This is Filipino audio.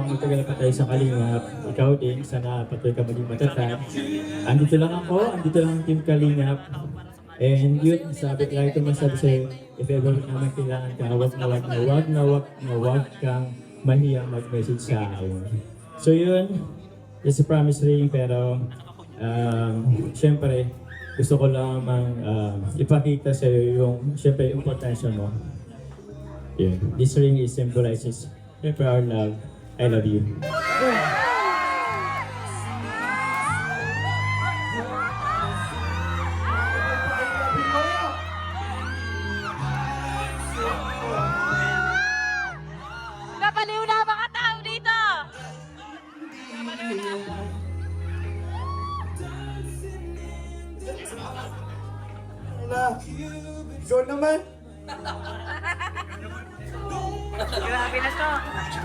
matagal pa tayo sa Kalingap. Ikaw din, sana patuloy ka maging matatag. Andito lang ako, andito lang ang Team Kalingap. And yun, sabi lagi ko masabi sa'yo, if ever naman kailangan ka, wag kang mahiyang mag-message sa akin. So yun, it's a promise ring, pero syempre, gusto ko lang ipakita sa'yo yung, syempre, importansya mo. Yun. This ring is symbolizes, syempre, our love. I love you. Napaliw na ang mga tao dito! Ikaw naman! Grabe na to.